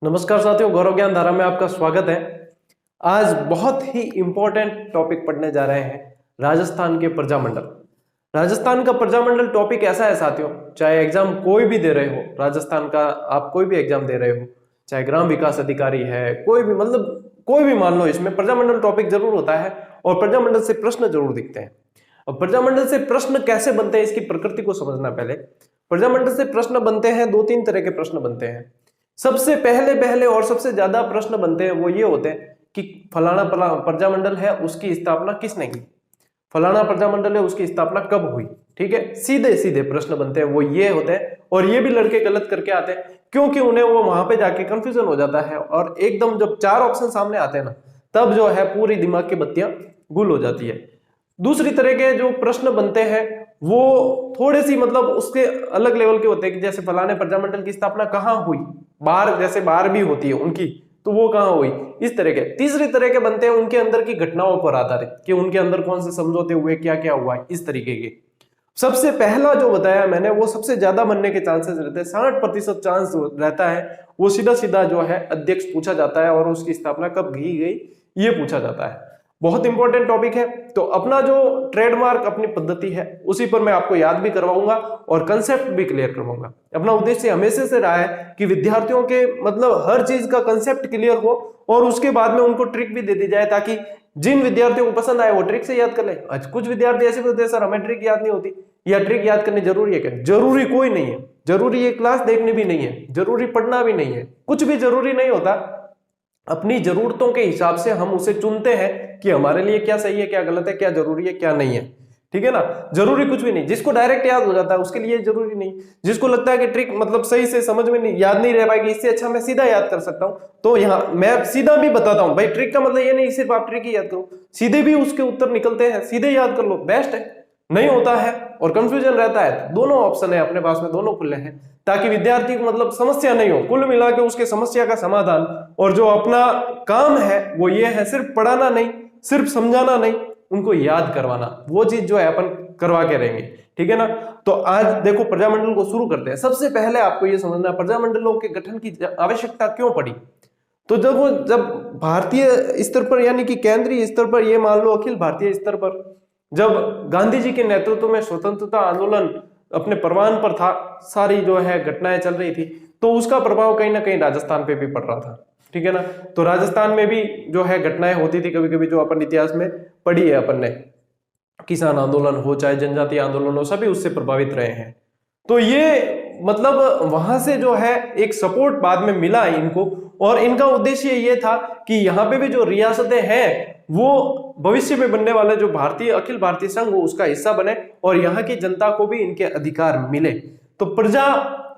नमस्कार साथियों, गौरव ज्ञान धारा में आपका स्वागत है। आज बहुत ही इंपॉर्टेंट टॉपिक पढ़ने जा रहे हैं, राजस्थान के प्रजामंडल। राजस्थान का प्रजामंडल टॉपिक ऐसा है साथियों, चाहे एग्जाम कोई भी दे रहे हो, राजस्थान का आप कोई भी एग्जाम दे रहे हो, चाहे ग्राम विकास अधिकारी है, कोई भी कोई भी मान लो, इसमें प्रजामंडल टॉपिक जरूर होता है और प्रजामंडल से प्रश्न जरूर दिखते हैं। अब प्रजामंडल से प्रश्न कैसे बनते हैं, इसकी प्रकृति को समझना। पहले प्रजामंडल से प्रश्न बनते हैं, दो तीन तरह के प्रश्न बनते हैं। सबसे पहले और सबसे ज्यादा प्रश्न बनते हैं वो ये होते हैं कि फलाना प्रजामंडल है, उसकी स्थापना किसने की, फलाना प्रजामंडल है, उसकी स्थापना कब हुई। ठीक है, सीधे सीधे प्रश्न बनते हैं वो ये होते हैं। और ये भी लड़के गलत करके आते हैं क्योंकि उन्हें वो वहां पे जाके कंफ्यूजन हो जाता है और एकदम जब चार ऑप्शन सामने आते हैं ना, तब जो है पूरी दिमाग की बत्तियां गुल हो जाती है। दूसरी तरह के जो प्रश्न बनते हैं वो थोड़े सी उसके अलग लेवल के होते हैं कि जैसे फलाने प्रजामंडल की स्थापना कहाँ हुई, बाहर जैसे बाहर भी होती है उनकी, तो वो कहाँ हुई, इस तरह के। तीसरी तरह के बनते हैं उनके अंदर की घटनाओं पर आधारित कि उनके अंदर कौन से समझौते हुए, क्या क्या हुआ, इस तरीके के। सबसे पहला जो बताया मैंने वो सबसे ज्यादा बनने के चांसेस रहते हैं, 60% चांस रहता है। वो सीधा सीधा जो है अध्यक्ष पूछा जाता है और उसकी स्थापना कब की गई ये पूछा जाता है। बहुत इंपॉर्टेंट टॉपिक है। तो अपना जो ट्रेडमार्क, अपनी पद्धति है, उसी पर मैं आपको याद भी करवाऊंगा और कंसेप्ट भी क्लियर करवाऊंगा। अपना उद्देश्य हमेशा से रहा है कि विद्यार्थियों के हर चीज का कंसेप्ट क्लियर हो और उसके बाद में उनको ट्रिक भी दे दी जाए ताकि जिन विद्यार्थियों को पसंद आए वो ट्रिक से याद कर ले। आज कुछ विद्यार्थी ऐसे होते हैं, सर हमें ट्रिक याद नहीं होती, या ट्रिक याद करनी जरूरी है क्या? जरूरी कोई नहीं है, जरूरी ये क्लास देखनी भी नहीं है, जरूरी पढ़ना भी नहीं है, कुछ भी जरूरी नहीं होता। अपनी जरूरतों के हिसाब से हम उसे चुनते हैं कि हमारे लिए क्या सही है, क्या गलत है, क्या जरूरी है, क्या नहीं है। ठीक है ना, जरूरी कुछ भी नहीं। जिसको डायरेक्ट याद हो जाता है उसके लिए जरूरी नहीं। जिसको लगता है कि ट्रिक सही से समझ में नहीं, याद नहीं रह पाएगी, इससे अच्छा मैं सीधा याद कर सकता हूं, तो यहाँ मैं सीधा भी बताता हूं भाई। ट्रिक का मतलब ये नहीं सिर्फ आप ट्रिक ही याद करो, सीधे भी उसके उत्तर निकलते हैं, सीधे याद कर लो, बेस्ट है। नहीं होता है और कंफ्यूजन रहता है तो दोनों ऑप्शन है अपने पास में, दोनों खुले हैं ताकि विद्यार्थी को समस्या नहीं हो। कुल मिला के उसके समस्या का समाधान और जो अपना काम है वो ये है, सिर्फ पढ़ाना नहीं, सिर्फ समझाना नहीं, उनको याद करवाना। वो चीज जो है अपन करवा के रहेंगे। ठीक है ना। तो आज देखो प्रजामंडल को शुरू करते हैं। सबसे पहले आपको ये समझना प्रजामंडलों के गठन की आवश्यकता क्यों पड़ी। तो जब भारतीय स्तर पर यानी कि केंद्रीय स्तर पर, ये मान लो अखिल भारतीय स्तर पर, जब गांधी जी के नेतृत्व में स्वतंत्रता आंदोलन अपने परवान पर था, सारी जो है घटनाएं चल रही थी, तो उसका प्रभाव कहीं ना कहीं राजस्थान पे भी पड़ रहा था। ठीक है ना। तो राजस्थान में भी जो है घटनाएं होती थी कभी कभी, जो अपन इतिहास में पढ़ी है अपन ने। किसान आंदोलन हो चाहे जनजातीय आंदोलन हो, सभी उससे प्रभावित रहे हैं। तो ये वहां से जो है एक सपोर्ट बाद में मिला इनको, और इनका उद्देश्य ये था कि यहाँ पे भी जो रियासतें हैं वो भविष्य में बनने वाले जो भारतीय अखिल भारतीय संघ हो उसका हिस्सा बने और यहाँ की जनता को भी इनके अधिकार मिले। तो प्रजा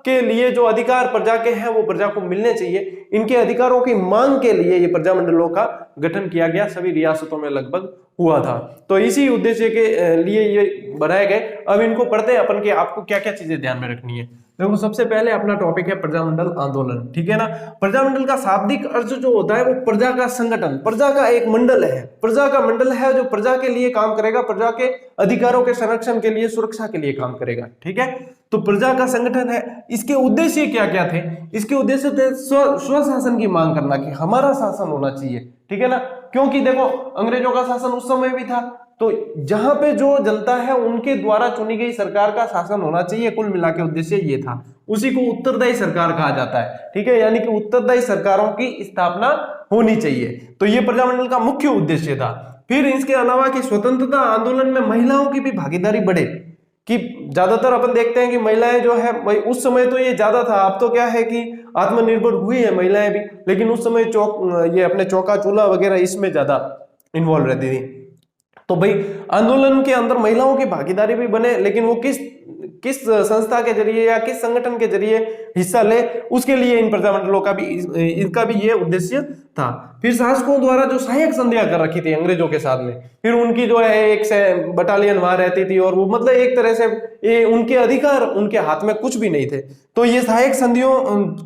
के लिए जो अधिकार प्रजा के हैं वो प्रजा को मिलने चाहिए। इनके अधिकारों की मांग के लिए ये प्रजामंडलों का गठन किया गया, सभी रियासतों में लगभग हुआ था। तो इसी उद्देश्य के लिए ये बनाए गए। अब इनको पढ़ते हैं अपन के आपको क्या क्या चीजें ध्यान में रखनी है। देखो सबसे पहले अपना टॉपिक है प्रजामंडल आंदोलन। ठीक है ना। प्रजामंडल का शाब्दिक अर्थ जो होता है वो प्रजा का संगठन, प्रजा का एक मंडल है, प्रजा का मंडल है जो प्रजा के लिए काम करेगा, प्रजा के अधिकारों के संरक्षण के लिए, सुरक्षा के लिए काम करेगा। ठीक है। तो प्रजा का संगठन है। इसके उद्देश्य क्या क्या थे? इसके उद्देश्य थे स्वशासन की मांग करना, कि हमारा शासन होना चाहिए। ठीक है ना। क्योंकि देखो अंग्रेजों का शासन उस समय भी था, तो जहां पे जो जनता है उनके द्वारा चुनी गई सरकार का शासन होना चाहिए। कुल मिला के उद्देश्य ये था। उसी को उत्तरदायी सरकार कहा जाता है। ठीक है। यानी कि उत्तरदायी सरकारों की स्थापना होनी चाहिए। तो ये प्रजामंडल का मुख्य उद्देश्य था। फिर इसके अलावा कि स्वतंत्रता आंदोलन में महिलाओं की भी भागीदारी बढ़े, कि ज्यादातर अपन देखते हैं कि महिलाएं जो है भाई, उस समय तो ये ज्यादा था, अब तो क्या है कि आत्मनिर्भर हुई है महिलाएं भी, लेकिन उस समय ये अपने चौका चूल्हा वगैरह इसमें ज्यादा इन्वॉल्व रहती थी। तो भाई आंदोलन के अंदर महिलाओं की भागीदारी भी बने, लेकिन वो किस संस्था के जरिए या किस संगठन के जरिए हिस्सा ले, उसके लिए इन प्रजामंडलों का भी इनका भी ये उद्देश्य था। फिर शासकों द्वारा जो सहायक संधियां कर रखी थी अंग्रेजों के साथ में, फिर उनकी जो है एक बटालियन वहां रहती थी और वो एक तरह से ये उनके अधिकार उनके हाथ में कुछ भी नहीं थे। तो ये सहायक संधियों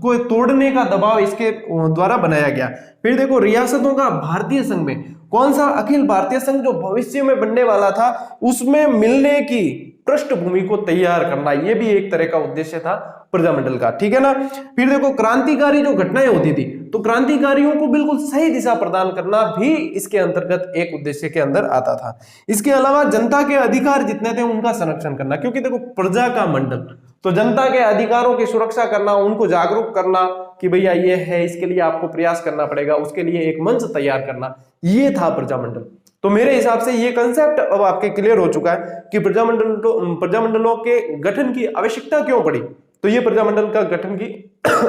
को तोड़ने का दबाव इसके द्वारा बनाया गया। फिर देखो रियासतों का भारतीय संघ में कौन सा अखिल भारतीय संघ जो भविष्य में बनने वाला था उसमें मिलने की पृष्ठभूमि को तैयार करना, ये भी एक तरह का उद्देश्य था प्रजामंडल का, ठीक है ना। फिर देखो क्रांतिकारी जो घटनाएं होती थी, तो क्रांतिकारियों को बिल्कुल सही दिशा प्रदान करना भी इसके अंतर्गत एक उद्देश्य के अंदर आता था। इसके अलावा जनता के अधिकार जितने थे उनका संरक्षण करना, क्योंकि देखो प्रजा का मंडल, तो जनता के अधिकारों की सुरक्षा करना, उनको जागरूक करना कि भैया ये है, इसके लिए आपको प्रयास करना पड़ेगा, उसके लिए एक मंच तैयार करना, ये था प्रजामंडल। तो मेरे हिसाब से ये कंसेप्ट अब आपके क्लियर हो चुका है कि प्रजामंडलों के गठन की आवश्यकता क्यों पड़ी। तो ये प्रजामंडल का गठन की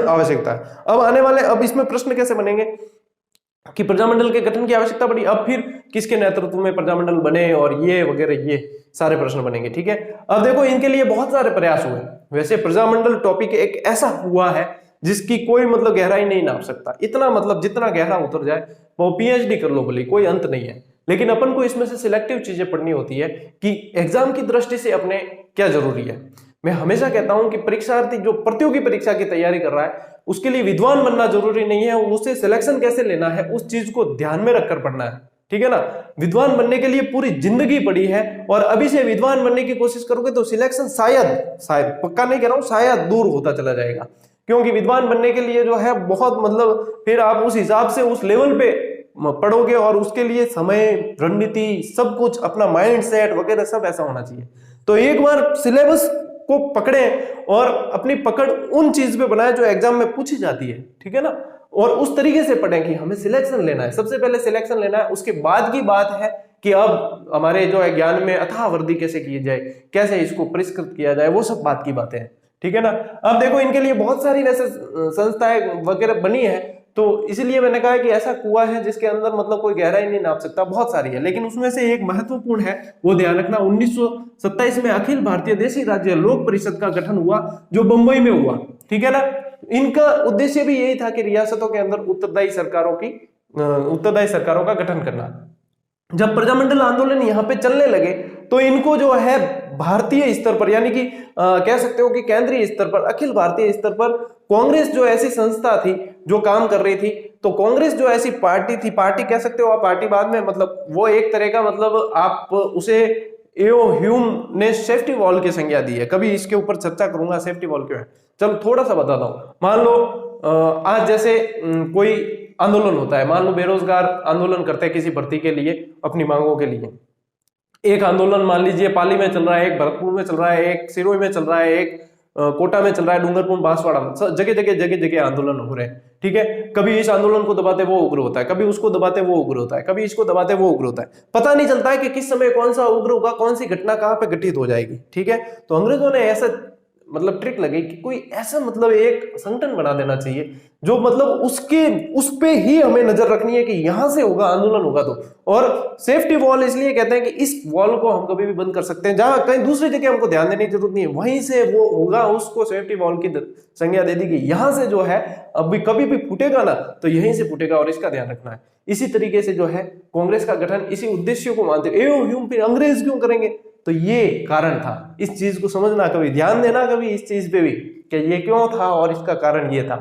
आवश्यकता है। अब आने वाले, अब इसमें प्रश्न कैसे बनेंगे कि प्रजामंडल के गठन की आवश्यकता पड़ी, अब फिर किसके नेतृत्व में प्रजामंडल बने और ये वगैरह, ये सारे प्रश्न बनेंगे, ठीक है। अब देखो इनके लिए बहुत सारे प्रयास हुए। वैसे प्रजामंडल टॉपिक एक ऐसा हुआ है जिसकी कोई मतलब गहराई नहीं नाप सकता, इतना मतलब जितना गहरा उतर जाए वो पीएचडी कर लो बोली, कोई अंत नहीं है। लेकिन अपन को इसमें से सिलेक्टिव चीजें पढ़नी होती है कि एग्जाम की दृष्टि से अपने क्या जरूरी है। मैं हमेशा कहता हूं कि परीक्षार्थी जो प्रतियोगी परीक्षा की तैयारी कर रहा है उसके लिए विद्वान बनना जरूरी नहीं है, उसे सिलेक्शन कैसे लेना है उस चीज को ध्यान में रखकर पढ़ना है, ठीक है ना। विद्वान बनने के लिए पूरी जिंदगी पड़ी है और अभी से विद्वान बनने की कोशिश करोगे तो सिलेक्शन शायद पक्का नहीं कह रहा हूं, शायद दूर होता चला जाएगा। क्योंकि विद्वान बनने के लिए जो है बहुत मतलब फिर आप उस हिसाब से उस लेवल पे पढ़ोगे और उसके लिए समय, रणनीति, सब कुछ अपना माइंड सेट वगैरह सब ऐसा होना चाहिए। तो एक बार सिलेबस को पकड़े और अपनी पकड़ उन चीज पे बनाए जो एग्जाम में पूछी जाती है, ठीक है ना, और उस तरीके से पढ़ें कि हमें सिलेक्शन लेना है, सबसे पहले सिलेक्शन लेना है। उसके बाद की बात है कि अब हमारे जो है ज्ञान में अथाह वृद्धि कैसे की जाए, कैसे इसको परिष्कृत किया जाए, वो सब बात की बातें हैं, ठीक है ना। अब देखो इनके लिए बहुत सारी वैसे संस्थाएं वगैरह बनी है, तो इसलिए मैंने कहा कि ऐसा कुआं है जिसके अंदर मतलब कोई गहराई नहीं नाप सकता, बहुत सारी है। लेकिन उसमें से एक महत्वपूर्ण है, वो ध्यान रखना, 1927 में अखिल भारतीय देशी राज्य लोक परिषद का गठन हुआ जो बंबई में हुआ, ठीक है ना। इनका उद्देश्य भी यही था कि रियासतों के अंदर उत्तरदायी सरकारों का गठन करना। जब प्रजामंडल आंदोलन यहाँ पे चलने लगे तो इनको जो है भारतीय स्तर पर, यानी कि कह सकते हो कि केंद्रीय स्तर पर, अखिल भारतीय स्तर पर कांग्रेस जो ऐसी संस्था थी जो काम कर रही थी, तो कांग्रेस जो ऐसी पार्टी थी, पार्टी कह सकते हो आप, पार्टी बाद में मतलब वो एक तरह का मतलब आप उसे एओ ह्यूम ने सेफ्टी वॉल की संज्ञा दी है। कभी इसके ऊपर चर्चा करूंगा सेफ्टी वॉल क्यों है। चलो थोड़ा सा बताता हूं। मान लो आज जैसे कोई आंदोलन होता है, मान लो बेरोजगार आंदोलन करते हैं किसी भर्ती के लिए, अपनी मांगों के लिए। एक आंदोलन मान लीजिए पाली में चल रहा है, एक भरतपुर में चल रहा है, एक सिरोही में चल रहा है, एक कोटा में चल रहा है, डूंगरपुर, बांसवाड़ा में, जगह जगह आंदोलन हो रहे हैं, ठीक है। कभी इस आंदोलन को दबाते वो उग्र होता है, कभी उसको दबाते वो उग्र होता है, कभी इसको दबाते वो उग्र होता है। पता नहीं चलता है कि किस समय कौन सा उग्र होगा, कौन सी घटना कहां पे घटित हो जाएगी, ठीक है। तो अंग्रेजों ने ऐसा मतलब ट्रिक लगी कि कोई ऐसा मतलब एक संगठन बना देना चाहिए जो मतलब उस पे ही हमें नजर रखनी है कि यहां से होगा आंदोलन होगा। तो और सेफ्टी वॉल इसलिए कहते हैं कि इस वॉल को हम कभी भी बंद कर सकते हैं, जहां कहीं दूसरी जगह हमको ध्यान देने की जरूरत नहीं है, वहीं से वो होगा, उसको सेफ्टी वॉल की संज्ञा दे दी कि यहां से जो है अभी कभी भी फूटेगा ना तो यहीं से फूटेगा और इसका ध्यान रखना है। इसी तरीके से जो है कांग्रेस का गठन इसी उद्देश्य को मानते हुए, फिर अंग्रेज क्यों करेंगे, तो ये कारण था। इस चीज को समझना, कभी ध्यान देना कभी इस चीज पे भी कि ये क्यों था और इसका कारण ये था,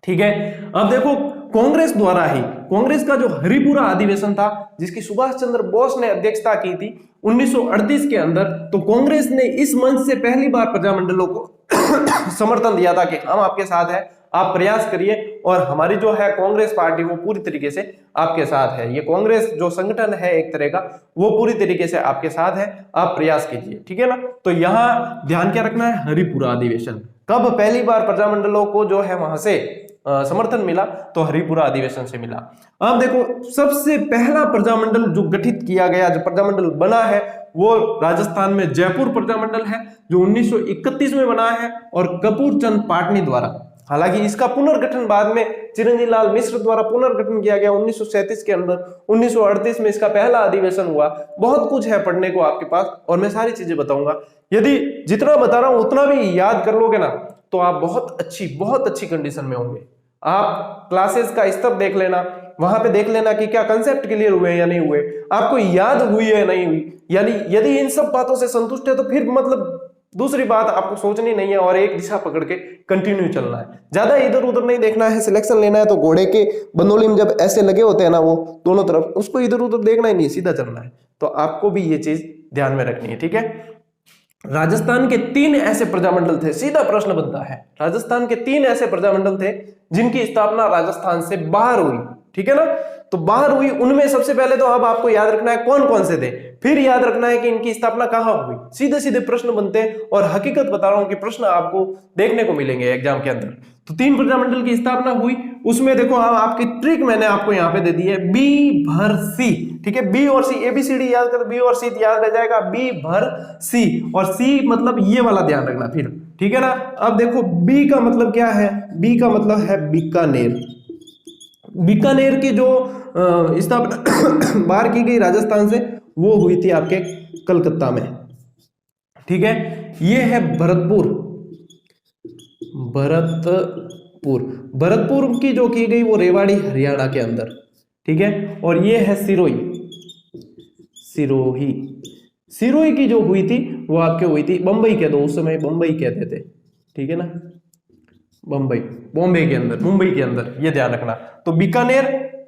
ठीक है। अब देखो कांग्रेस द्वारा ही, कांग्रेस का जो हरिपुरा अधिवेशन था जिसकी सुभाष चंद्र बोस ने अध्यक्षता की थी 1938 के अंदर, तो कांग्रेस ने इस मंच से पहली बार प्रजामंडलों को समर्थन दिया था कि हम आपके साथ हैं, आप प्रयास करिए और हमारी जो है कांग्रेस पार्टी वो पूरी तरीके से आपके साथ है। ये कांग्रेस जो संगठन है एक तरह का, वो पूरी तरीके से आपके साथ है, आप प्रयास कीजिए, ठीक है ना। तो यहाँ ध्यान क्या रखना है, हरिपुरा अधिवेशन कब पहली बार प्रजामंडलों को जो है वहां से समर्थन मिला, तो हरिपुरा अधिवेशन से मिला। अब देखो सबसे पहला प्रजामंडल जो गठित किया गया, जो प्रजामंडल बना है वो राजस्थान में जयपुर प्रजामंडल है जो 1931 में बना है और कपूर चंद पाटनी द्वारा। हालांकि इसका पुनर्गठन बाद में चिरंजीव लाल मिश्र द्वारा पुनर्गठन किया गया 1937 के अंदर। 1938 में इसका पहला अधिवेशन हुआ। बहुत कुछ है पढ़ने को आपके पास और मैं सारी चीजें बताऊंगा। यदि जितना बता रहा हूं उतना भी याद कर लोगे ना तो आप बहुत अच्छी कंडीशन में होंगे। आप क्लासेस का स्तर देख लेना, वहां पे देख लेना कि क्या कंसेप्ट क्लियर हुए या नहीं हुए, आपको याद हुई है नहीं हुई। यानी यदि इन सब बातों से संतुष्ट है तो फिर मतलब दूसरी बात आपको सोचनी नहीं है और एक दिशा पकड़ के कंटिन्यू चलना है। ज्यादा इधर उधर नहीं देखना है। सिलेक्शन लेना है तो घोड़े के बंदोली में जब ऐसे लगे होते हैं ना वो दोनों तरफ, उसको इधर उधर देखना ही नहीं, सीधा चलना है। तो आपको भी ये चीज ध्यान में रखनी है, ठीक है। राजस्थान के 3 ऐसे प्रजामंडल थे, सीधा प्रश्न बनता है, राजस्थान के 3 ऐसे प्रजामंडल थे जिनकी स्थापना राजस्थान से बाहर हुई, ठीक है ना। तो बाहर हुई, उनमें सबसे पहले तो अब आपको याद रखना है कौन कौन से थे, फिर याद रखना है कि इनकी स्थापना कहां हुई। सीधे सीधे प्रश्न बनते हैं और हकीकत बता रहा हूं कि प्रश्न आपको देखने को मिलेंगे एग्जाम के अंदर। तो 3 प्रजामंडल की स्थापना हुई, उसमें देखो आपकी ट्रिक मैंने आपको यहां पे दे दी है, बी भर सी, ठीक है। बी और सी, एबीसीडी याद कर, बी और सी याद रह जाएगा, बी भर सी, और सी मतलब ये वाला ध्यान रखना फिर, ठीक है ना। अब देखो बी का मतलब क्या है, बी का मतलब है बीकानेर। बीकानेर की जो स्थापना बाहर की गई राजस्थान से, वो हुई थी आपके कलकत्ता में, ठीक है। ये है भरतपुर, भरतपुर, भरतपुर की जो की गई वो रेवाड़ी हरियाणा के अंदर, ठीक है। और ये है सिरोही, सिरोही, सिरोही की जो हुई थी वो आपके हुई थी बंबई के, दो उस समय बंबई कहते थे, ठीक है ना, बंबई, बॉम्बे के अंदर, मुंबई के अंदर, ये ध्यान रखना। तो बीकानेर,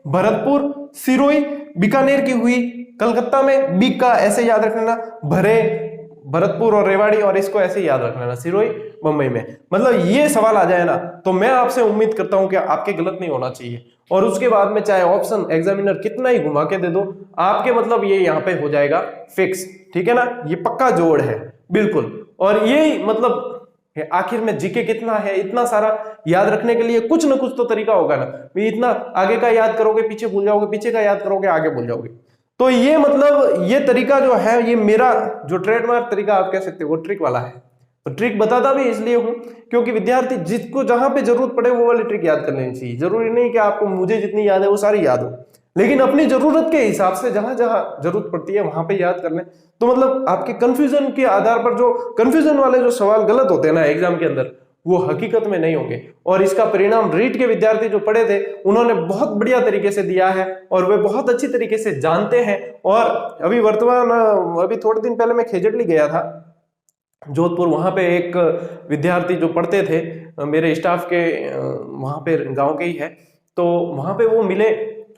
भरतपुर, सिरोही, बीकानेर की हुई कलकत्ता में, बीका ऐसे याद रखना, भरे भरतपुर और रेवाड़ी, और इसको ऐसे याद रखना सिरोही बंबई में। मतलब ये सवाल आ जाए ना तो मैं आपसे उम्मीद करता हूं कि आपके गलत नहीं होना चाहिए, और उसके बाद में चाहे ऑप्शन एग्जामिनर कितना ही घुमा के दे दो, आपके मतलब ये यहाँ पे हो जाएगा फिक्स, ठीक है ना, ये पक्का जोड़ है बिल्कुल। और ये मतलब आखिर में जीके कितना है, इतना सारा याद रखने के लिए कुछ ना कुछ तो तरीका होगा ना, इतना आगे का याद करोगे पीछे भूल जाओगे, पीछे का याद करोगे आगे भूल जाओगे। तो ये मतलब ये तरीका जो है, ये मेरा जो ट्रेडमार्क तरीका आप कह सकते हो, वो ट्रिक वाला है। तो ट्रिक बताता भी इसलिए हूं क्योंकि विद्यार्थी जिसको जहां पे जरूरत पड़े वो वाली ट्रिक याद कर लेनी चाहिए। जरूरी नहीं कि आपको मुझे जितनी याद है वो सारी याद हो, लेकिन अपनी जरूरत के हिसाब से जहां जहां जरूरत पड़ती है वहां पे याद कर लें। तो मतलब आपके कंफ्यूजन के आधार पर जो कंफ्यूजन वाले जो सवाल गलत होते हैं ना एग्जाम के अंदर, वो हकीकत में नहीं होंगे। और इसका परिणाम रीट के विद्यार्थी जो पढ़े थे उन्होंने बहुत बढ़िया तरीके से दिया है, और वे बहुत अच्छी तरीके से जानते हैं। और अभी वर्तमान, अभी थोड़े दिन पहले मैं खेजड़ली गया था जोधपुर, वहां पे एक विद्यार्थी जो पढ़ते थे मेरे स्टाफ के, वहां पे गांव के ही है, तो वहां पे वो मिले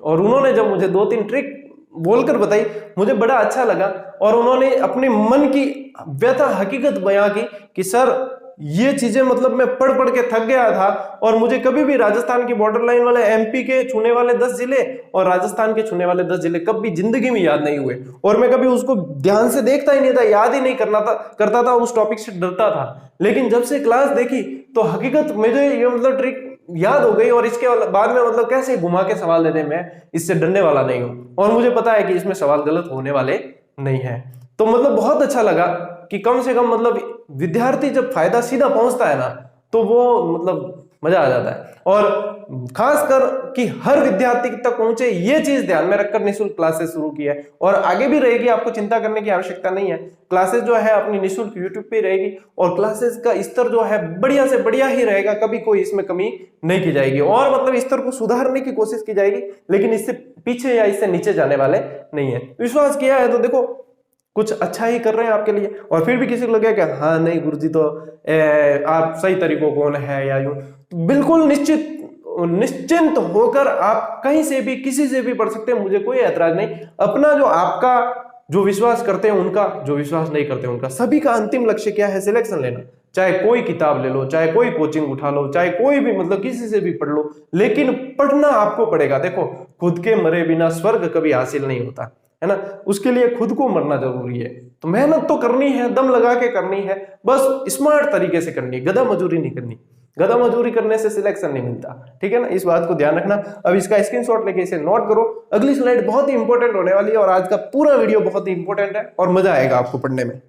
और उन्होंने जब मुझे 2-3 ट्रिक बोलकर बताई, मुझे बड़ा अच्छा लगा। और उन्होंने अपने मन की व्यथा हकीकत बयां की कि सर ये चीजें मतलब मैं पढ़ पढ़ के थक गया था, और मुझे कभी भी राजस्थान की बॉर्डर लाइन वाले, एमपी के छूने वाले 10 जिले और राजस्थान के छूने वाले 10 जिले कभी जिंदगी में याद नहीं हुए, और मैं कभी उसको ध्यान से देखता ही नहीं था, याद ही नहीं करता था, उस टॉपिक से डरता था। लेकिन जब से क्लास देखी तो हकीकत मुझे ये मतलब ट्रिक याद हो गई, और इसके बाद में मतलब कैसे घुमा के सवाल देने में इससे डरने वाला नहीं हूं, और मुझे पता है कि इसमें सवाल गलत होने वाले नहीं है। तो मतलब बहुत अच्छा लगा कि कम से कम मतलब विद्यार्थी जब फायदा सीधा पहुंचता है ना तो वो मतलब मजा आ जाता है। और खासकर कि हर विद्यार्थी तक पहुंचे, ये चीज ध्यान में रखकर निःशुल्क क्लासेस शुरू की है, और आगे भी रहेगी, आपको चिंता करने की आवश्यकता नहीं है। क्लासेस जो है अपनी निःशुल्क यूट्यूब पे रहेगी, और क्लासेस का स्तर जो है बढ़िया से बढ़िया ही रहेगा, कभी कोई इसमें कमी नहीं की जाएगी, और मतलब स्तर को सुधारने की कोशिश की जाएगी, लेकिन इससे पीछे या इससे नीचे जाने वाले नहीं है। विश्वास किया है तो देखो कुछ अच्छा ही कर रहे हैं आपके लिए। और फिर भी किसी को लगे कि हाँ नहीं गुरुजी तो आप सही तरीकों कौन है या यूं, तो बिल्कुल निश्चिंत होकर आप कहीं से भी किसी से भी पढ़ सकते हैं, मुझे कोई ऐतराज नहीं। अपना जो आपका जो विश्वास करते हैं उनका, जो विश्वास नहीं करते उनका, सभी का अंतिम लक्ष्य क्या है, सिलेक्शन लेना। चाहे कोई किताब ले लो, चाहे कोई कोचिंग उठा लो, चाहे कोई भी मतलब किसी से भी पढ़ लो, लेकिन पढ़ना आपको पड़ेगा। देखो खुद के मरे बिना स्वर्ग कभी हासिल नहीं होता है ना, उसके लिए खुद को मरना जरूरी है। तो मेहनत तो करनी है, दम लगा के करनी है, बस स्मार्ट तरीके से करनी है, गधा मजूरी नहीं करनी। गधा मजूरी करने से सिलेक्शन नहीं मिलता, ठीक है ना, इस बात को ध्यान रखना। अब इसका स्क्रीनशॉट लेके इसे नोट करो, अगली स्लाइड बहुत ही इंपॉर्टेंट होने वाली है, और आज का पूरा वीडियो बहुत ही इंपॉर्टेंट है और मजा आएगा आपको पढ़ने में।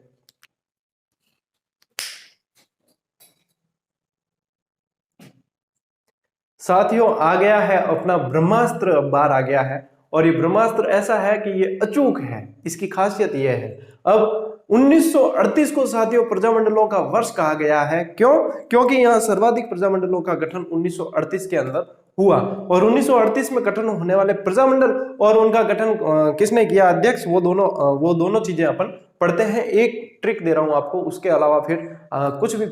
साथियों आ गया है अपना ब्रह्मास्त्र, बाहर आ गया है, और ये ब्रह्मास्त्र ऐसा है कि ये अचूक है। इसकी खासियत ये है, अब 1938 को साथियों प्रजामंडलों का वर्ष कहा गया है। क्यों? क्योंकि यहाँ सर्वाधिक प्रजामंडलों का गठन 1938 के अंदर हुआ, और 1938 में गठन होने वाले प्रजामंडल और उनका गठन किसने किया, अध्यक्ष, वो दोनों चीजें अपन पढ़ते हैं। एक ट्रिक दे रहा हूं आपको, उसके अलावा फिर कुछ भी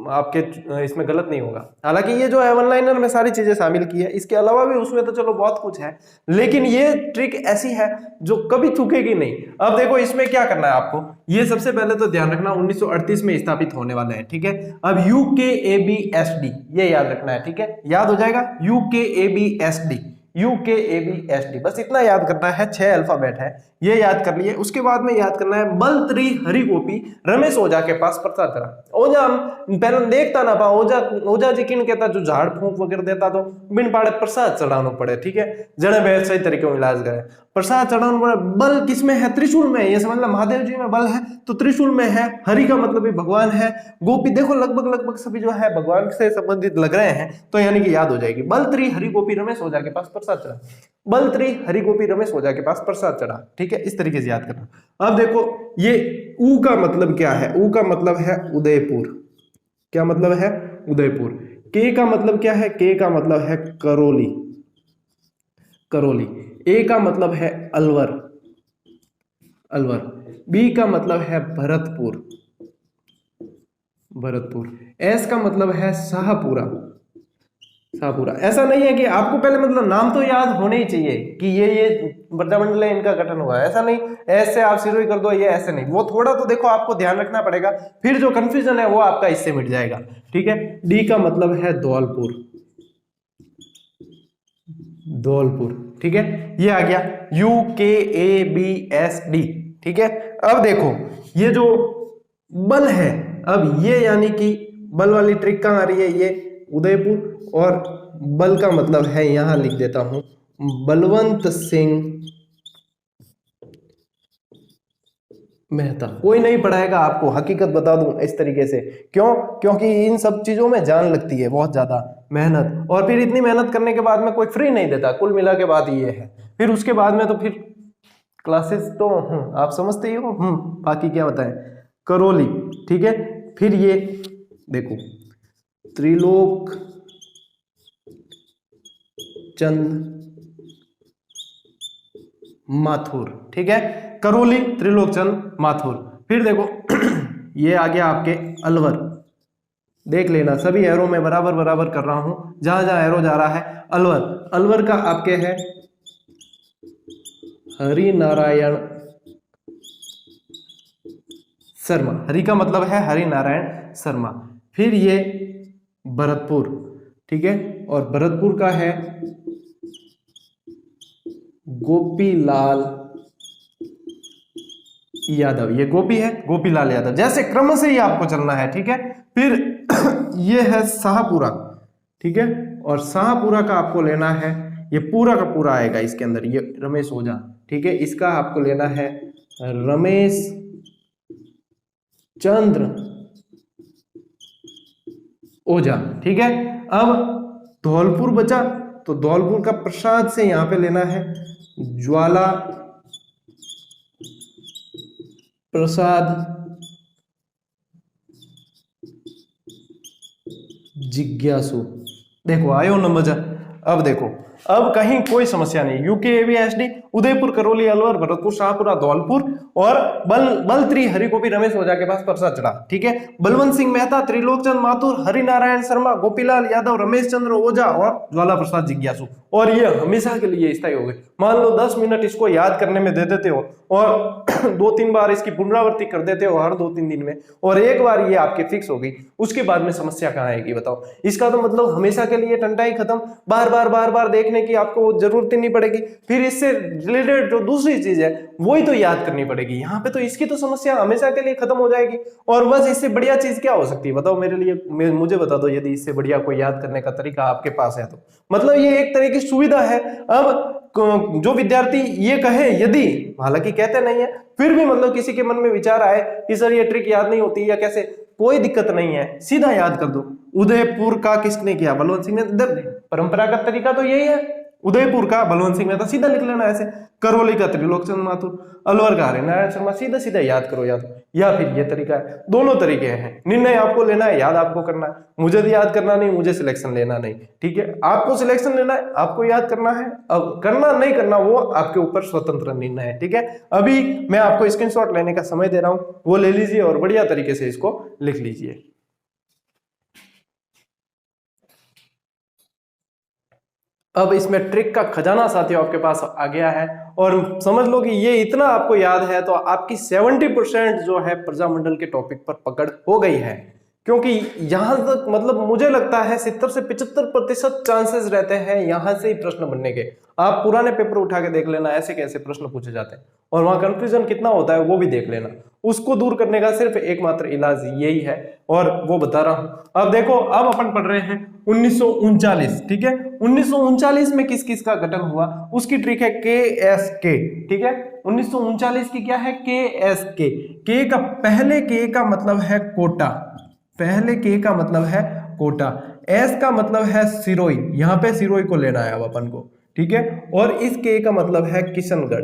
आपके इसमें गलत नहीं होगा। हालांकि ये जो है वन लाइनर में सारी चीजें शामिल की है, इसके अलावा भी उसमें तो चलो बहुत कुछ है, लेकिन ये ट्रिक ऐसी है जो कभी चूकेगी नहीं। अब देखो इसमें क्या करना है आपको, ये सबसे पहले तो ध्यान रखना 1938 में स्थापित होने वाले हैं, ठीक है। अब UKABSD ये याद रखना है, ठीक है, याद हो जाएगा UKABSD, UKABSD, बस इतना याद करना है, 6 अल्फाबेट है, ये याद कर लिए। उसके बाद में याद करना है बलत्री हरि गोपी रमेश ओझा के पास प्रसाद करा। ओझा हम पहले देखता ना पा, ओझा जी किन कहता जो झाड़ फूंक वगैरह देता तो बिन पाड़े प्रसाद चढ़ाना पड़े, ठीक है, जड़े बैठ सही तरीके में इलाज करे, प्रसाद चढ़ाना पड़े। बल किसमें है, त्रिशूल में, ये समझ लो महादेव जी में बल है तो त्रिशूल में है। हरि का मतलब भी भगवान है, गोपी देखो लगभग सभी जो है भगवान से संबंधित लग रहे हैं, तो यानी कि याद हो जाएगी। बलत्री हरि गोपी रमेश ओझा के पास प्रसाद चढ़ा, बलत्री हरि गोपी रमेश ओझा के पास प्रसाद चढ़ा, ठीक है, इस तरीके से याद करना। अब देखो ये ऊ का मतलब क्या है, ऊ का मतलब है उदयपुर, क्या मतलब है, उदयपुर। के का मतलब क्या है, के का मतलब है करौली, करौली। ए का मतलब है अलवर, अलवर। बी का मतलब है भरतपुर, भरतपुर। एस का मतलब है शाहपुरा, शाहपुरा। ऐसा नहीं है कि आपको पहले मतलब नाम तो याद होने ही चाहिए कि ये प्रजामंडल है, इनका गठन हुआ है, ऐसा नहीं ऐसे आप शुरू ही कर दो, ये ऐसे नहीं, वो थोड़ा तो देखो आपको ध्यान रखना पड़ेगा, फिर जो कंफ्यूजन है वो आपका इससे मिट जाएगा, ठीक है। डी का मतलब है धौलपुर, धौलपुर, ठीक है, ये आ गया UKABSD, ठीक है। अब देखो ये जो बल है, अब ये यानी कि बल वाली ट्रिक कहां आ रही है, ये उदयपुर, और बल का मतलब है यहां लिख देता हूं बलवंत सिंह मेहता। कोई नहीं पढ़ाएगा आपको, हकीकत बता दूं इस तरीके से, क्यों, क्योंकि इन सब चीजों में जान लगती है, बहुत ज्यादा मेहनत, और फिर इतनी मेहनत करने के बाद में कोई फ्री नहीं देता, कुल मिला के बात ये है। फिर उसके बाद में तो फिर क्लासेस तो आप समझते ही हो, बाकी क्या बताएं। करौली, ठीक है। फिर ये देखो त्रिलोक चंद माथुर, ठीक है, करौली, त्रिलोकचंद माथुर। फिर देखो ये आ गया आपके अलवर, देख लेना सभी एरो में बराबर बराबर कर रहा हूं, जहां जहां एरो जा रहा है। अलवर, अलवर का आपके है हरि नारायण शर्मा, हरि का मतलब है हरि नारायण शर्मा। फिर ये भरतपुर, ठीक है, और भरतपुर का है गोपीलाल यादव, ये गोपी है, गोपीलाल यादव, जैसे क्रम से ही आपको चलना है, ठीक है। फिर ये है शाहपुरा, ठीक है, और शाहपुरा का आपको लेना है, ये पूरा का पूरा आएगा इसके अंदर, ये रमेश ओझा, ठीक है, इसका आपको लेना है रमेश चंद्र ओझा, ठीक है। अब धौलपुर बचा, तो धौलपुर का प्रसाद से यहां पे लेना है ज्वाला प्रसाद जिज्ञासु। देखो आयो न मजा। अब देखो, अब कहीं कोई समस्या नहीं, UKABSD, उदयपुर, करौली, अलवर, भरतपुर, शाहपुरा, धौलपुर, और बलत्री हरि गोपी रमेश ओझा के पास प्रसाद चढ़ा, ठीक है। बलवंत सिंह मेहता, त्रिलोकचंद माथुर, हरि नारायण शर्मा, गोपीलाल यादव, रमेश चंद्र ओझा और ज्वाला प्रसाद जिज्ञासु। और ये हमेशा के लिए स्थायी हो गए। मान लो 10 मिनट इसको याद करने में दे देते हो और 2-3 बार इसकी पुनरावृत्ति कर देते हो हर 2-3 दिन में, और एक बार ये आपके फिक्स हो गई, उसके बाद में समस्या कहाँ आएगी बताओ। इसका तो मतलब हमेशा के लिए टंटाई खत्म, बार बार देखने की आपको जरूरत ही नहीं पड़ेगी। फिर इससे रिलेटेड जो दूसरी चीज है वही तो याद करनी पड़ेगी। यहाँ पे तो इसकी तो समस्या हमेशा के लिए खत्म हो जाएगी। और बस इससे बढ़िया चीज क्या हो सकती है बताओ मेरे लिए, मुझे बता दो, यदि इससे बढ़िया कोई याद करने का तरीका आपके पास है तो। मतलब ये एक तरह की सुविधा है। अब जो विद्यार्थी ये कहे, यदि, हालांकि कहते नहीं है, फिर भी मतलब किसी के मन में विचार आए कि सर ये ट्रिक याद नहीं होती या कैसे, कोई दिक्कत नहीं है, सीधा याद कर दो। उदयपुर का किसने किया, बलवंत सिंह ने। परंपरागत तरीका तो यही है, उदयपुर का बलवंत सिंह मेहता, सीधा लिख लेना ऐसे। करौली का त्रिलोकचंद माथुर, अलवर का हरिनारायण शर्मा, सीधा सीधा याद करो याद। या फिर ये तरीका है, दोनों तरीके हैं। निर्णय आपको लेना है, याद आपको करना है। मुझे तो याद करना नहीं, मुझे सिलेक्शन लेना नहीं, ठीक है। आपको सिलेक्शन लेना है, आपको याद करना है, अब करना नहीं करना वो आपके ऊपर स्वतंत्र निर्णय है, ठीक है। अभी मैं आपको स्क्रीनशॉट लेने का समय दे रहा हूं, वो ले लीजिए और बढ़िया तरीके से इसको लिख लीजिए। अब इसमें ट्रिक का खजाना साथियों आपके पास आ गया है, और समझ लो कि ये इतना आपको याद है तो आपकी 70% जो है प्रजामंडल के टॉपिक पर पकड़ हो गई है। क्योंकि यहां तक मतलब मुझे लगता है 70 से 75% चांसेस रहते हैं यहां से ही प्रश्न बनने के। आप पुराने पेपर उठा के देख लेना, ऐसे कैसे प्रश्न पूछे जाते हैं और वहां कंफ्यूजन कितना होता है वो भी देख लेना। उसको दूर करने का सिर्फ एकमात्र इलाज यही है और वो बता रहा हूं। अब देखो, अब अपन पढ़ रहे हैं 1939, ठीक है। 1939 में किस किस का गठन हुआ उसकी ट्रिक है KSK, ठीक है। 1939 की क्या है, KSK। के का पहले के का मतलब है कोटा, पहले के का मतलब है कोटा, एस का मतलब है सिरोई, यहां पे सिरोई को लेना है अब अपन को, ठीक है। और इस के का मतलब है किशनगढ़,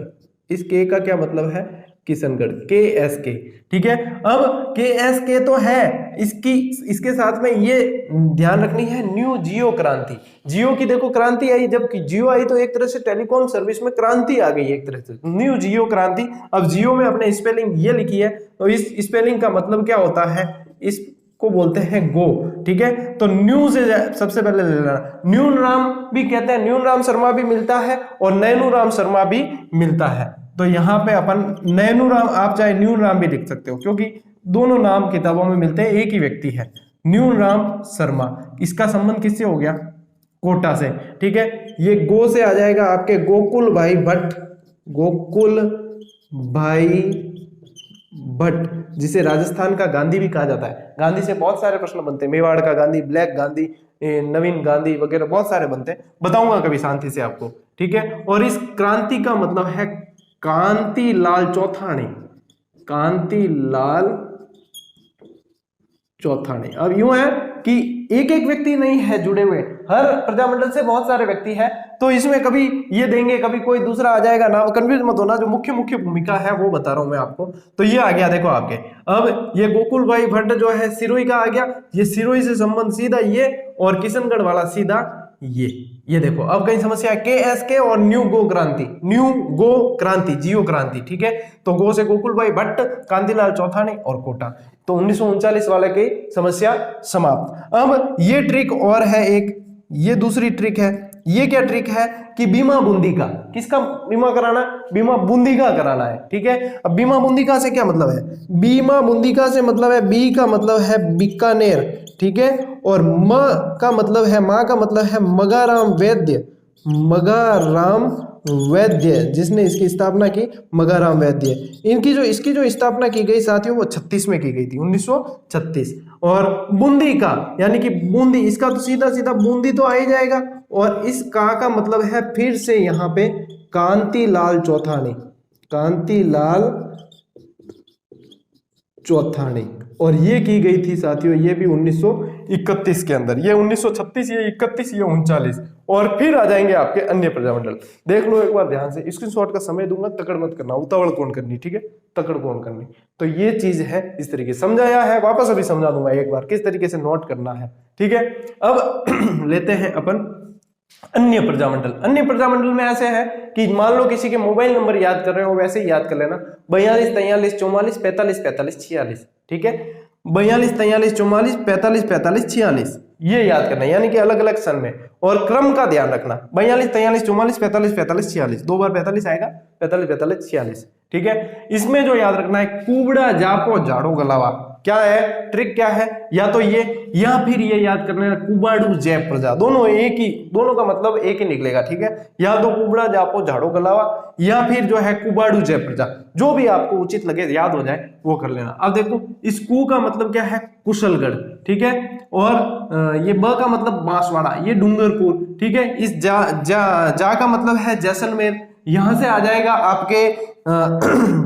इस के का क्या मतलब है, किशनगढ़, KSK, ठीक है। अब KSK तो है, इसके साथ में ये ध्यान रखनी है न्यू जियो क्रांति। जियो की देखो क्रांति आई, जब जियो आई तो एक तरह से टेलीकॉम सर्विस में क्रांति आ गई, एक तरह से न्यू जियो क्रांति। अब जियो में अपने स्पेलिंग ये लिखी है, तो इस स्पेलिंग का मतलब क्या होता है, इस को बोलते हैं गो, ठीक है। तो न्यू से सबसे पहले ले लेना, न्यून राम भी कहते हैं, न्यून राम शर्मा भी मिलता है और नैनू राम शर्मा भी मिलता है। तो यहाँ पे अपन नैनू राम, आप चाहे न्यून राम भी लिख सकते हो क्योंकि दोनों नाम किताबों में मिलते हैं, एक ही व्यक्ति है, न्यून राम शर्मा। इसका संबंध किससे हो गया, कोटा से, ठीक है। ये गो से आ जाएगा आपके गोकुल भाई भट्ट, गोकुल भाई भट्ट, जिसे राजस्थान का गांधी भी कहा जाता है। गांधी से बहुत सारे प्रश्न बनते हैं, मेवाड़ का गांधी, ब्लैक गांधी, नवीन गांधी वगैरह बहुत सारे बनते हैं, बताऊंगा कभी शांति से आपको, ठीक है। और इस क्रांति का मतलब है कांतिलाल चौथाणी, कांतिलाल चौथाणी। अब यूं है कि एक एक व्यक्ति नहीं है जुड़े हुए, हर प्रजामंडल से बहुत सारे व्यक्ति हैं, तो इसमें कभी ये देंगे कभी कोई दूसरा आ जाएगा ना, कंफ्यूज मत होना, जो मुख्य मुख्य भूमिका है वो बता रहा हूं मैं आपको। तो ये आ गया देखो आपके, अब ये गोकुल भाई भट्ट जो है सिरोही का आ गया, ये सिरोही से संबंध सीधा ये, और किशनगढ़ वाला सीधा ये देखो। अब कहीं समस्या है, KSK और न्यू गो क्रांति, न्यू गो क्रांति, जियो क्रांति, ठीक है। तो गो से गोकुल भाई भट्ट, कांतिलाल चौथाणी और कोटा। तो 1939 वाले की समस्या समाप्त। अब ये ट्रिक और है एक, ये दूसरी ट्रिक है। ये क्या ट्रिक है कि बीमा बूंदी का, किसका बीमा कराना, बीमा बूंदी का कराना है, ठीक है। अब बीमा बूंदी का से क्या मतलब है, बीमा बूंदी का से मतलब है, बी का मतलब है बीकानेर, ठीक है। और म का मतलब है, माँ का मतलब है मगाराम वैद्य, मगाराम वैद्य, जिसने इसकी स्थापना की, मगाराम वैद्य। इनकी जो इसकी जो स्थापना की गई साथियों वो 36 में की गई थी, 1936। और बूंदी का यानी कि बूंदी, इसका तो सीधा सीधा बूंदी तो आ ही जाएगा, और इस का मतलब है फिर से यहाँ पे कांतिलाल चौथाणी, कांतिलाल चौथाणी। और ये की गई थी साथियों, ये भी 1931 के अंदर, ये 1936, ये 31, ये 39। और फिर आ जाएंगे आपके अन्य प्रजामंडल, देख लो एक बार ध्यान से, स्क्रीनशॉट का समय दूंगा, तकड़ मत करना, उतावड़ कौन करनी, ठीक है, तकड़ कौन करनी। तो ये चीज है, इस तरीके से समझाया है, वापस अभी समझा दूंगा एक बार किस तरीके से नोट करना है, ठीक है। अब लेते हैं अपन अन्य प्रजामंडल। अन्य प्रजामंडल में ऐसे है कि मान लो किसी के मोबाइल नंबर याद कर रहे हो, वैसे ही याद कर लेना, 42 43 44 45 45 46, ठीक है। 42 43 44 45 45 46, ये याद करना, यानी कि अलग अलग सन में, और क्रम का ध्यान रखना, 42 43 44 45 45 46, दो बार 45 आएगा, 45 45 46, ठीक है। इसमें जो याद रखना है, कुबड़ा जापो झाड़ो गलावा, क्या है ट्रिक, क्या है, या तो ये या फिर ये याद करना है, कुबाड़ू जय प्रजा, दोनों एक ही, दोनों का मतलब एक ही निकलेगा, ठीक है। या तो कुबड़ा जापो झाड़ो गलावा, या फिर जो है कुबाड़ू जय प्रजा, जो भी आपको उचित लगे, याद हो जाए वो कर लेना। अब देखो, इस कु का मतलब क्या है, कुशलगढ़, ठीक है। और ये ब का मतलब बांसवाड़ा, ये डूंगरपुर, ठीक है। इस जा का मतलब है जैसलमेर, यहां से आ जाएगा आपके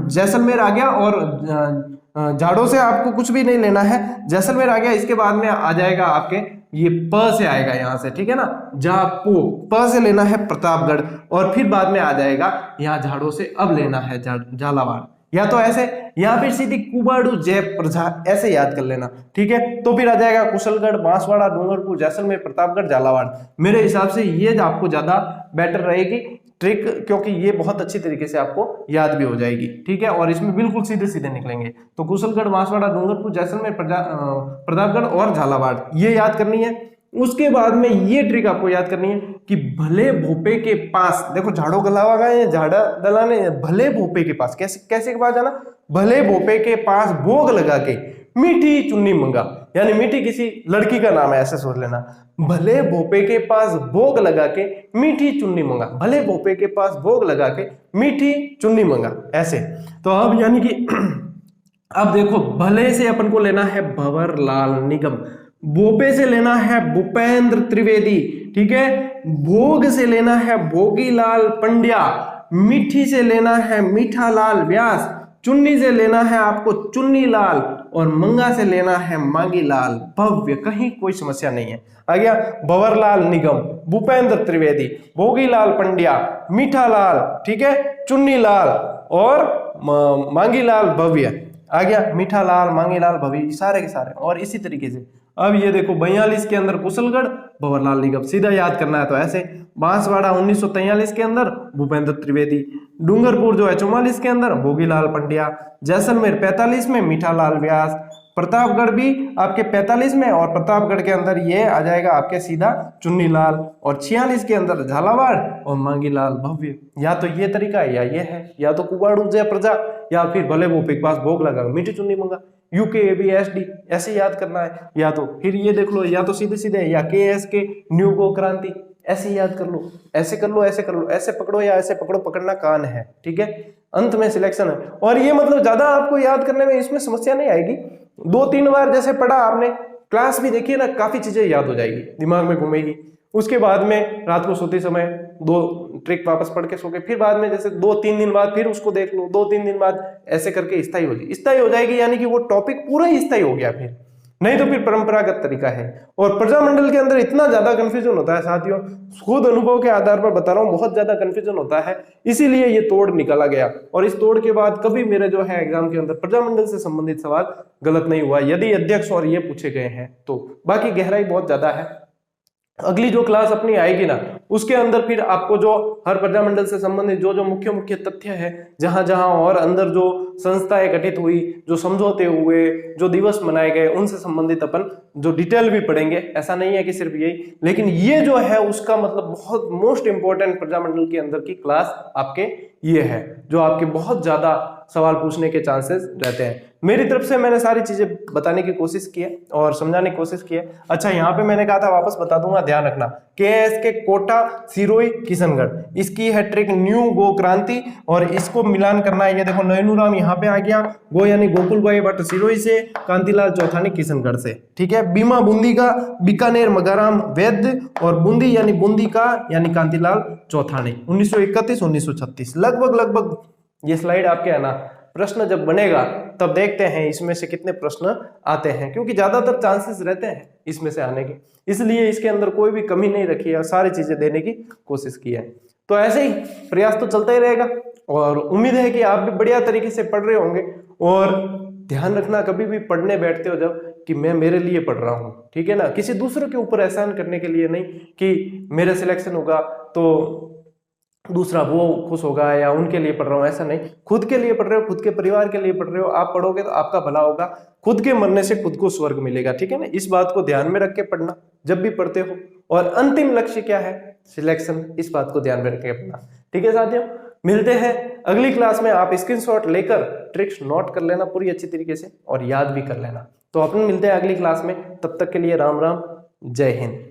जैसलमेर आ गया, और झाड़ों से आपको कुछ भी नहीं लेना है, जैसलमेर आ गया। इसके बाद में आ जाएगा आपके ये प से आएगा यहां से, ठीक है ना, जापो, प से लेना है प्रतापगढ़, और फिर बाद में आ जाएगा यहाँ झाड़ों से अब लेना है झालावाड़, या तो ऐसे, या फिर सीधी कुबाड़ू जय प्रजा, ऐसे याद कर लेना, ठीक है। तो फिर आ जाएगा कुशलगढ़, बांसवाड़ा, डूंगरपुर, जैसलमेर, प्रतापगढ़, झालावाड़। मेरे हिसाब से ये आपको ज्यादा बेटर रहेगी ट्रिक, क्योंकि ये बहुत अच्छी तरीके से आपको याद भी हो जाएगी, ठीक है। और इसमें बिल्कुल सीधे सीधे निकलेंगे, तो कुशलगढ़, बांसवाड़ा, डूंगरपुर, जैसलमेर, प्रतापगढ़ और झालावाड़, ये याद करनी है। उसके बाद में ये ट्रिक आपको याद करनी है कि भले भोपे के पास, देखो झाड़ो गलावा गए या झाड़ा दलाने, भले भोपे के पास, कैसे कैसे के पास जाना, भले भोपे के पास भोग लगा के मीठी चुन्नी मंगा, यानी मीठी किसी लड़की का नाम है ऐसे सोच लेना, भले भोपे के पास भोग लगा के मीठी चुन्नी मंगा, भले भोपे के पास भोग लगा के मीठी चुन्नी मंगा, ऐसे। तो अब यानी कि अब देखो भले से अपन को लेना है भंवरलाल निगम, भोपे से लेना है भूपेंद्र त्रिवेदी, ठीक है, भोग से लेना है भोगीलाल पंड्या, मीठी से लेना है मीठालाल व्यास, चुन्नी से लेना है आपको चुन्नीलाल और मंगा से लेना है मांगीलाल भव्य। कहीं कोई समस्या नहीं है। आ गया भंवरलाल निगम, भूपेंद्र त्रिवेदी, भोगीलाल पंड्या, मीठालाल, ठीक है, चुन्नीलाल और मांगीलाल भव्य। आ गया मीठालाल, मांगीलाल भव्य, सारे के सारे। और इसी तरीके से अब ये देखो 42 के अंदर कुशलगढ़ भंवरलाल निगम, सीधा याद करना है तो ऐसे। बांसवाड़ा 1943 के अंदर भूपेंद्र त्रिवेदी, डूंगरपुर जो है 44 के अंदर भोगीलाल पंड्या, जैसलमेर 45 में मीठालाल व्यास, प्रतापगढ़ भी आपके 45 में और प्रतापगढ़ के अंदर ये आ जाएगा आपके सीधा चुन्नीलाल, और 46 के अंदर झालावाड़ और मांगीलाल भव्य। या तो ये तरीका है या ये है, या तो कुबाड़ू जय प्रजा या फिर भले भोपे के पास भोग लगा मीठी चुन्नी मंगा, UKABSD ऐसे याद करना है, या तो फिर ये देख लो, या तो सीधे सीधे या KSK न्यू गो क्रांति ऐसे याद कर लो, ऐसे कर लो, ऐसे कर लो, ऐसे पकड़ो या ऐसे पकड़ो, पकड़ना कान है, ठीक है। अंत में सिलेक्शन है। और ये मतलब ज्यादा आपको याद करने में इसमें समस्या नहीं आएगी, 2-3 बार जैसे पढ़ा आपने, क्लास भी देखिए ना, काफी चीजें याद हो जाएगी, दिमाग में घूमेगी। उसके बाद में रात को सोते समय 2 ट्रिक वापस पढ़ के सो के, फिर बाद में जैसे 2-3 दिन बाद फिर उसको देख लो, 2-3 दिन बाद ऐसे करके स्थायी हो जाएगी, यानी कि वो टॉपिक पूरा ही स्थायी हो गया। फिर नहीं तो फिर परंपरागत तरीका है। और प्रजामंडल के अंदर इतना ज्यादा कंफ्यूजन होता है साथियों, खुद अनुभव के आधार पर बता रहा हूँ, बहुत ज्यादा कंफ्यूजन होता है, इसीलिए ये तोड़ निकाला गया। और इस तोड़ के बाद कभी मेरे जो है एग्जाम के अंदर प्रजामंडल से संबंधित सवाल गलत नहीं हुआ, यदि अध्यक्ष और ये पूछे गए हैं तो। बाकी गहराई बहुत ज्यादा है। अगली जो क्लास अपनी आएगी ना, उसके अंदर फिर आपको जो हर प्रजामंडल से संबंधित जो जो मुख्य मुख्य तथ्य है, जहां जहां और अंदर जो संस्थाएं गठित हुई, जो समझौते हुए, जो दिवस मनाए गए, उनसे संबंधित अपन जो डिटेल भी पढ़ेंगे। ऐसा नहीं है कि सिर्फ यही, लेकिन ये जो है उसका मतलब बहुत मोस्ट इंपॉर्टेंट प्रजामंडल के अंदर की क्लास आपके ये है, जो आपके बहुत ज्यादा सवाल पूछने के चांसेस रहते हैं। मेरी तरफ से मैंने सारी चीजें बताने की कोशिश की है और समझाने की कोशिश की है। अच्छा, यहाँ पे मैंने कहा था, वापस बता दूंगा, ध्यान रखना, KSK कोटा, सिरोही, किशनगढ़, इसकी है ट्रिक न्यू गो क्रांति, और इसको मिलान करना है। ये देखो नयनूराम यहाँ पे आ गया, गो यानी गोकुल भाई भट्ट सिरोही से, कांतिलाल चौथानी किशनगढ़ से, ठीक है। बीमा बूंदी का, बीकानेर मगाराम वैद्य, और बूंदी यानी बूंदी का यानी कांतिलाल चौथानी, 1931-1936 लगभग। ये स्लाइड आपके है ना, प्रश्न जब बनेगा तब देखते हैं इसमें से कितने प्रश्न आते हैं, क्योंकि ज्यादातर चांसेस रहते हैं इसमें से आने के, इसलिए इसके अंदर कोई भी कमी नहीं रखी है, सारी चीजें देने की कोशिश की है। तो ऐसे ही प्रयास तो चलता ही रहेगा, और उम्मीद है कि आप भी बढ़िया तरीके से पढ़ रहे होंगे। और ध्यान रखना, कभी भी पढ़ने बैठते हो जब, कि मैं मेरे लिए पढ़ रहा हूँ, ठीक है ना, किसी दूसरों के ऊपर एहसान करने के लिए नहीं कि मेरा सिलेक्शन होगा तो दूसरा वो खुश होगा या उनके लिए पढ़ रहा हूँ, ऐसा नहीं। खुद के लिए पढ़ रहे हो, खुद के परिवार के लिए पढ़ रहे हो, आप पढ़ोगे तो आपका भला होगा, खुद के मरने से खुद को स्वर्ग मिलेगा, ठीक है ना। इस बात को ध्यान में रख के पढ़ना जब भी पढ़ते हो, और अंतिम लक्ष्य क्या है, सिलेक्शन, इस बात को ध्यान में रख के पढ़ना, ठीक है साथियों। मिलते हैं अगली क्लास में, आप स्क्रीनशॉट लेकर ट्रिक्स नोट कर लेना पूरी अच्छी तरीके से और याद भी कर लेना। तो अपन मिलते हैं अगली क्लास में, तब तक के लिए राम राम, जय हिंद।